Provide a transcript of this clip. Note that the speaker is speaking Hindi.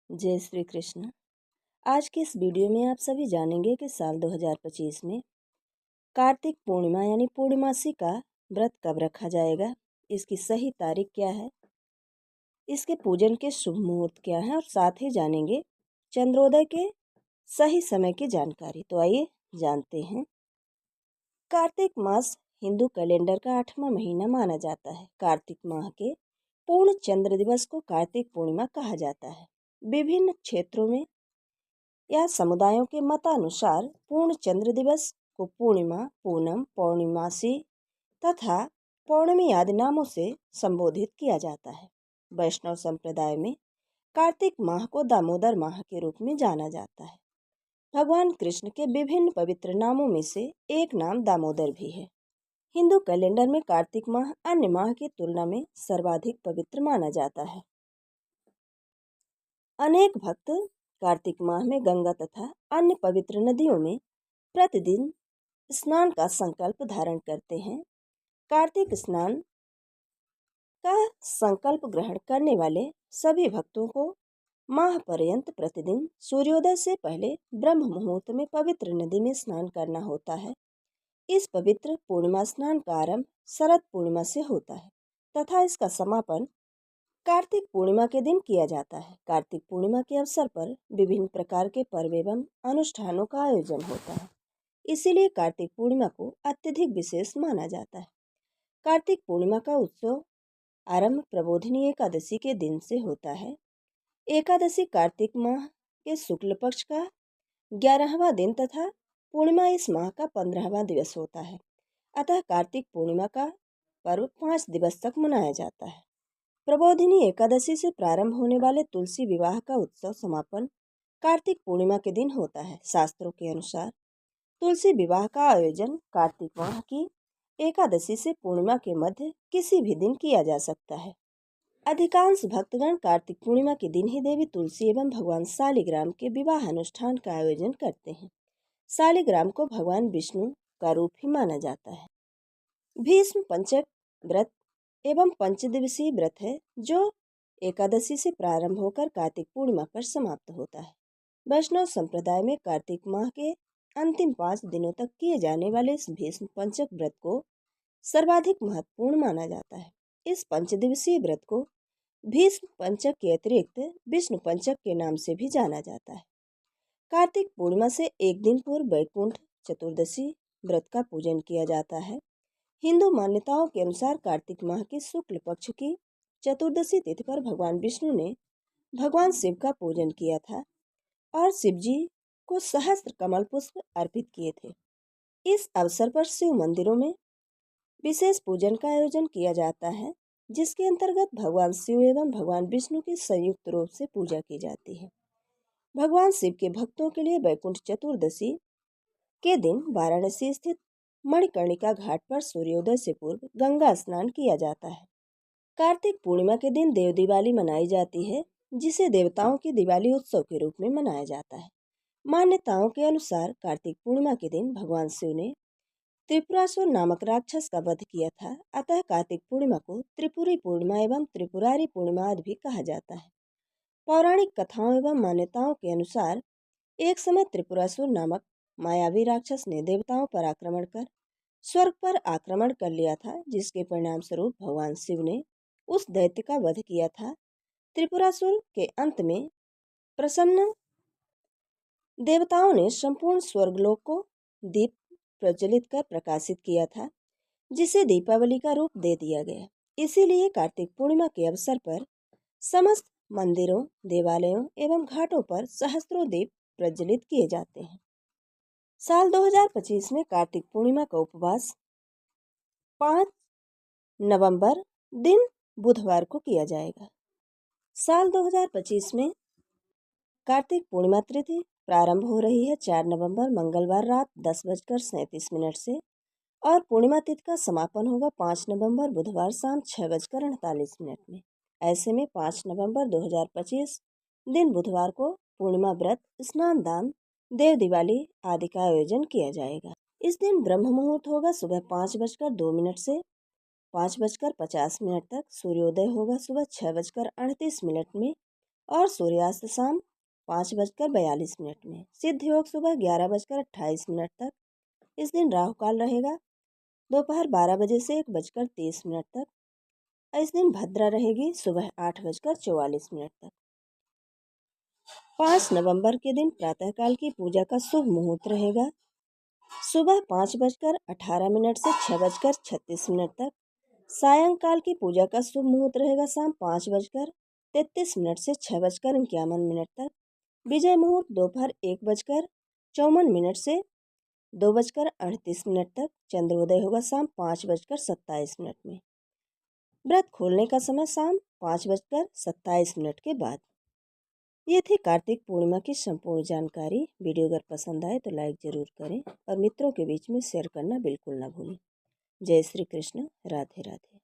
जय श्री कृष्ण। आज के इस वीडियो में आप सभी जानेंगे कि साल 2025 में कार्तिक पूर्णिमा यानी पूर्णिमासी का व्रत कब रखा जाएगा, इसकी सही तारीख क्या है, इसके पूजन के शुभ मुहूर्त क्या है और साथ ही जानेंगे चंद्रोदय के सही समय की जानकारी। तो आइए जानते हैं। कार्तिक मास हिंदू कैलेंडर का 8वां महीना माना जाता है। कार्तिक माह के पूर्ण चंद्र दिवस को कार्तिक पूर्णिमा कहा जाता है। विभिन्न क्षेत्रों में या समुदायों के मतानुसार पूर्ण चंद्र दिवस को पूर्णिमा, पूनम, पौर्णिमासी तथा पौर्णमी आदि नामों से संबोधित किया जाता है। वैष्णव संप्रदाय में कार्तिक माह को दामोदर माह के रूप में जाना जाता है। भगवान कृष्ण के विभिन्न पवित्र नामों में से एक नाम दामोदर भी है। हिंदू कैलेंडर में कार्तिक माह अन्य माह की तुलना में सर्वाधिक पवित्र माना जाता है। अनेक भक्त कार्तिक माह में गंगा तथा अन्य पवित्र नदियों में प्रतिदिन स्नान का संकल्प धारण करते हैं। कार्तिक स्नान का संकल्प ग्रहण करने वाले सभी भक्तों को माह पर्यंत प्रतिदिन सूर्योदय से पहले ब्रह्म मुहूर्त में पवित्र नदी में स्नान करना होता है। इस पवित्र पूर्णिमा स्नान का आरंभ शरद पूर्णिमा से होता है तथा इसका समापन कार्तिक पूर्णिमा के दिन किया जाता है। कार्तिक पूर्णिमा के अवसर पर विभिन्न प्रकार के पर्व एवं अनुष्ठानों का आयोजन होता है, इसीलिए कार्तिक पूर्णिमा को अत्यधिक विशेष माना जाता है। कार्तिक पूर्णिमा का उत्सव आरंभ प्रबोधिनी एकादशी के दिन से होता है। एकादशी कार्तिक माह के शुक्ल पक्ष का 11वां दिन तथा पूर्णिमा इस माह का 15वां दिवस होता है। अतः कार्तिक पूर्णिमा का पर्व 5 दिवस तक मनाया जाता है। प्रबोधिनी एकादशी से प्रारंभ होने वाले तुलसी विवाह का उत्सव समापन कार्तिक पूर्णिमा के दिन होता है। शास्त्रों के अनुसार तुलसी विवाह का आयोजन कार्तिक माह की एकादशी से पूर्णिमा के मध्य किसी भी दिन किया जा सकता है। अधिकांश भक्तगण कार्तिक पूर्णिमा के दिन ही देवी तुलसी एवं भगवान शालिग्राम के विवाह अनुष्ठान का आयोजन करते हैं। शालिग्राम को भगवान विष्णु का रूप ही माना जाता है। भीष्म पंचक व्रत एवं पंचदिवसीय व्रत है जो एकादशी से प्रारंभ होकर कार्तिक पूर्णिमा पर समाप्त होता है। वैष्णव संप्रदाय में कार्तिक माह के अंतिम 5 दिनों तक किए जाने वाले इस भीष्म पंचक व्रत को सर्वाधिक महत्वपूर्ण माना जाता है। इस पंचदिवसीय व्रत को भीष्म पंचक के अतिरिक्त विष्णु पंचक के नाम से भी जाना जाता है। कार्तिक पूर्णिमा से एक दिन पूर्व वैकुंठ चतुर्दशी व्रत का पूजन किया जाता है। हिंदू मान्यताओं के अनुसार कार्तिक माह की शुक्ल पक्ष की चतुर्दशी तिथि पर भगवान विष्णु ने भगवान शिव का पूजन किया था और शिव जी को सहस्त्र कमल पुष्प अर्पित किए थे। इस अवसर पर शिव मंदिरों में विशेष पूजन का आयोजन किया जाता है, जिसके अंतर्गत भगवान शिव एवं भगवान विष्णु की संयुक्त रूप से पूजा की जाती है। भगवान शिव के भक्तों के लिए वैकुंठ चतुर्दशी के दिन वाराणसी स्थित मणिकर्णिका घाट पर सूर्योदय से पूर्व गंगा स्नान किया जाता है। कार्तिक पूर्णिमा के दिन देव दिवाली मनाई जाती है, जिसे देवताओं की दिवाली उत्सव के रूप में मनाया जाता है। मान्यताओं के अनुसार कार्तिक पूर्णिमा के दिन भगवान शिव ने त्रिपुरासुर नामक राक्षस का वध किया था। अतः कार्तिक पूर्णिमा को त्रिपुरी पूर्णिमा एवं त्रिपुरारी पूर्णिमा भी कहा जाता है। पौराणिक कथाओं एवं मान्यताओं के अनुसार एक समय त्रिपुरासुर नामक मायावी राक्षस ने देवताओं पर आक्रमण कर स्वर्ग पर आक्रमण कर लिया था, जिसके परिणाम स्वरूप भगवान शिव ने उस दैत्य का वध किया था। त्रिपुरासुर के अंत में प्रसन्न देवताओं ने संपूर्ण स्वर्गलोक को दीप प्रज्वलित कर प्रकाशित किया था, जिसे दीपावली का रूप दे दिया गया। इसीलिए कार्तिक पूर्णिमा के अवसर पर समस्त मंदिरों, देवालयों एवं घाटों पर सहस्त्रों दीप प्रज्वलित किए जाते हैं। साल 2025 में कार्तिक पूर्णिमा का उपवास 5 नवंबर दिन बुधवार को किया जाएगा। साल 2025 में कार्तिक पूर्णिमा तिथि प्रारंभ हो रही है 4 नवंबर मंगलवार रात 10:37 से और पूर्णिमा तिथि का समापन होगा 5 नवंबर बुधवार शाम 6:48 में। ऐसे में 5 नवंबर 2025 दिन बुधवार को पूर्णिमा व्रत, स्नान दान, देव दिवाली आदि का आयोजन किया जाएगा। इस दिन ब्रह्म मुहूर्त होगा सुबह 5:02 से 5:50 तक। सूर्योदय होगा सुबह 6:38 में और सूर्यास्त शाम 5:42 में। सिद्ध योग सुबह 11:28 तक। इस दिन राहु काल रहेगा दोपहर 12 बजे से 1:23 तक। इस दिन भद्रा रहेगी सुबह 8:44 तक। 5 नवंबर के दिन प्रातःकाल की पूजा का शुभ मुहूर्त रहेगा सुबह 5:18 से 6:36 तक। सायंकाल की पूजा का शुभ मुहूर्त रहेगा शाम 5:33 से 6:51 तक। विजय मुहूर्त दोपहर 1:54 से 2:38 तक। चंद्रोदय होगा शाम 5:27 में। व्रत खोलने का समय शाम 5:27 के बाद। ये थी कार्तिक पूर्णिमा की संपूर्ण जानकारी। वीडियो अगर पसंद आए तो लाइक ज़रूर करें और मित्रों के बीच में शेयर करना बिल्कुल ना भूलें। जय श्री कृष्ण। राधे राधे।